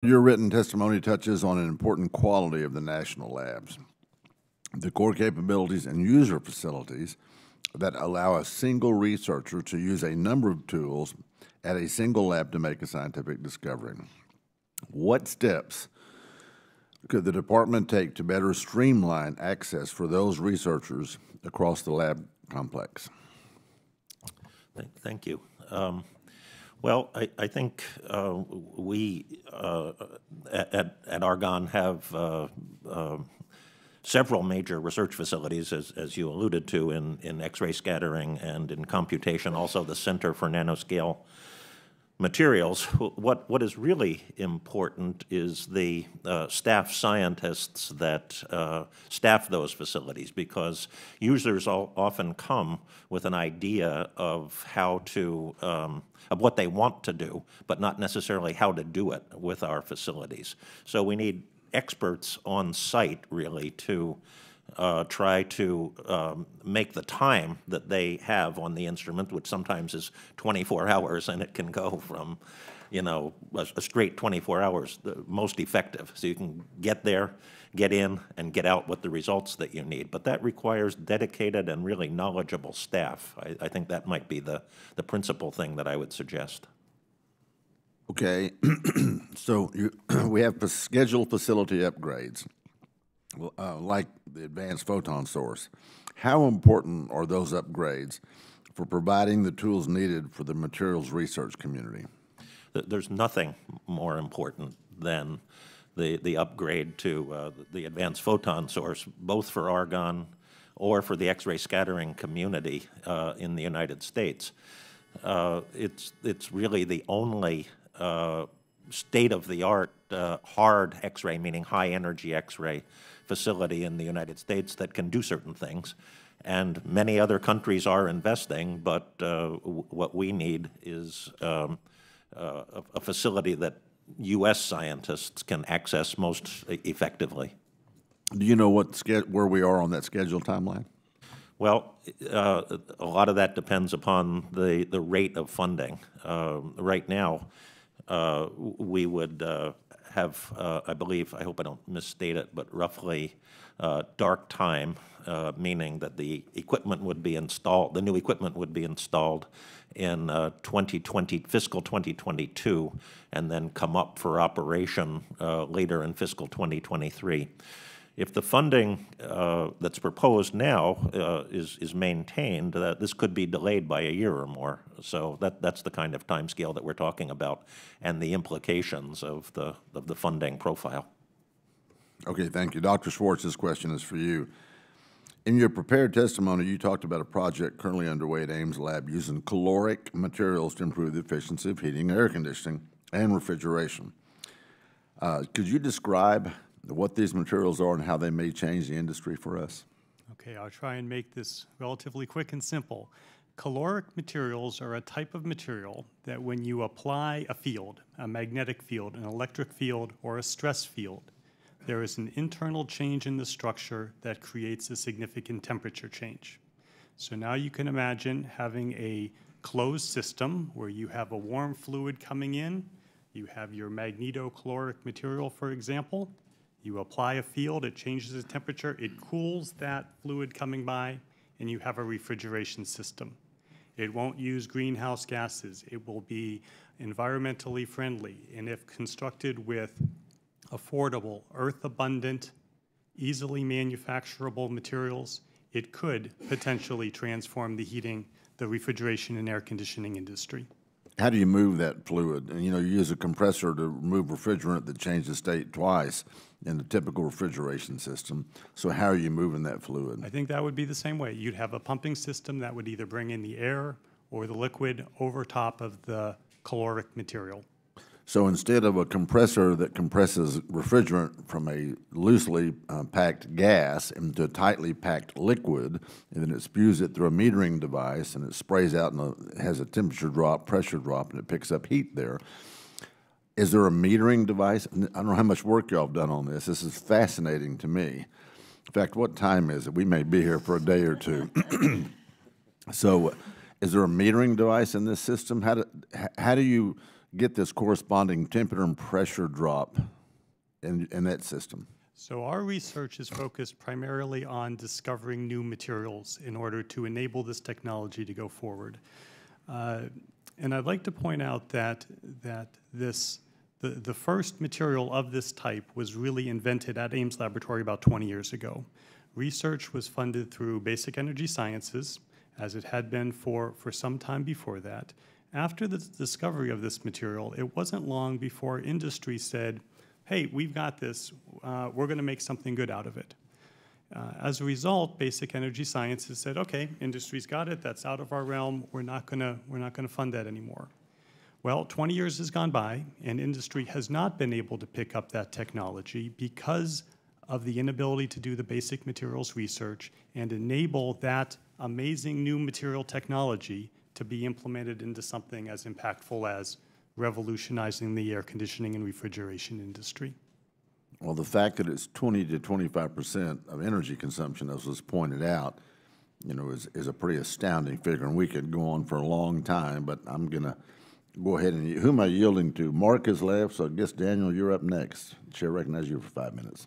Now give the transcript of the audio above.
Your written testimony touches on an important quality of the national labs, the core capabilities and user facilities that allow a single researcher to use a number of tools at a single lab to make a scientific discovery. What steps could the department take to better streamline access for those researchers across the lab complex? Thank you. Well, I think we at Argonne have several major research facilities, as you alluded to, in X-ray scattering and in computation, also the Center for Nanoscale Materials. What is really important is the staff scientists that staff those facilities, because users often come with an idea of how to, of what they want to do, but not necessarily how to do it with our facilities. So we need experts on site, really, to try to make the time that they have on the instrument, which sometimes is 24 hours, and it can go from, you know, a straight 24 hours, the most effective. So you can get there, get in, and get out with the results that you need. But that requires dedicated and really knowledgeable staff. I think that might be the principal thing that I would suggest. Okay, so we have scheduled facility upgrades, like the advanced photon source. How important are those upgrades for providing the tools needed for the materials research community? There's nothing more important than the upgrade to the advanced photon source, both for Argonne or for the X-ray scattering community in the United States. It's really the only state-of-the-art hard X-ray, meaning high-energy X-ray facility in the United States that can do certain things. And many other countries are investing, but what we need is a facility that U.S. scientists can access most effectively. Do you know where we are on that scheduled timeline? Well, a lot of that depends upon the rate of funding. Right now, we would have, I believe, I hope I don't misstate it, but roughly dark time, meaning that the equipment would be installed, the new equipment would be installed in 2020, fiscal 2022, and then come up for operation later in fiscal 2023. If the funding that's proposed now is maintained, this could be delayed by a year or more. So that's the kind of timescale that we're talking about, and the implications of the funding profile. Okay, thank you. Dr. Schwartz, this question is for you. In your prepared testimony, you talked about a project currently underway at Ames Lab using caloric materials to improve the efficiency of heating, air conditioning, and refrigeration. Could you describe what these materials are and how they may change the industry for us? Okay, I'll try and make this relatively quick and simple. Caloric materials are a type of material that when you apply a field, a magnetic field, an electric field, or a stress field, there is an internal change in the structure that creates a significant temperature change. So now you can imagine having a closed system where you have a warm fluid coming in, you have your magnetocaloric material, for example. You apply a field, it changes the temperature, it cools that fluid coming by, and you have a refrigeration system. It won't use greenhouse gases. It will be environmentally friendly, and if constructed with affordable, earth-abundant, easily manufacturable materials, it could potentially transform the heating, the refrigeration, and air conditioning industry. How do you move that fluid? And you use a compressor to remove refrigerant that changes state twice in the typical refrigeration system. So how are you moving that fluid? I think that would be the same way. You'd have a pumping system that would either bring in the air or the liquid over top of the caloric material. So instead of a compressor that compresses refrigerant from a loosely packed gas into a tightly packed liquid, and then it spews it through a metering device, and it sprays out and has a temperature drop, pressure drop, and it picks up heat there. Is there a metering device? I don't know how much work y'all have done on this. This is fascinating to me. In fact, what time is it? We may be here for a day or two. So is there a metering device in this system? How do you get this corresponding temperature and pressure drop in that system? So our research is focused primarily on discovering new materials in order to enable this technology to go forward. And I'd like to point out that the first material of this type was really invented at Ames Laboratory about 20 years ago. Research was funded through Basic Energy Sciences, as it had been for some time before that. After the discovery of this material, it wasn't long before industry said, hey, we've got this, we're going to make something good out of it. As a result, Basic Energy Sciences said, okay, industry's got it, that's out of our realm, we're not going to fund that anymore. Well, 20 years has gone by, and industry has not been able to pick up that technology because of the inability to do the basic materials research and enable that amazing new material technology to be implemented into something as impactful as revolutionizing the air conditioning and refrigeration industry. Well, the fact that it's 20 to 25% of energy consumption, as was pointed out, you know, is a pretty astounding figure, and we could go on for a long time, but I'm going to go ahead and, who am I yielding to? Mark is left, so I guess, Daniel, you're up next. Chair recognizes you for 5 minutes.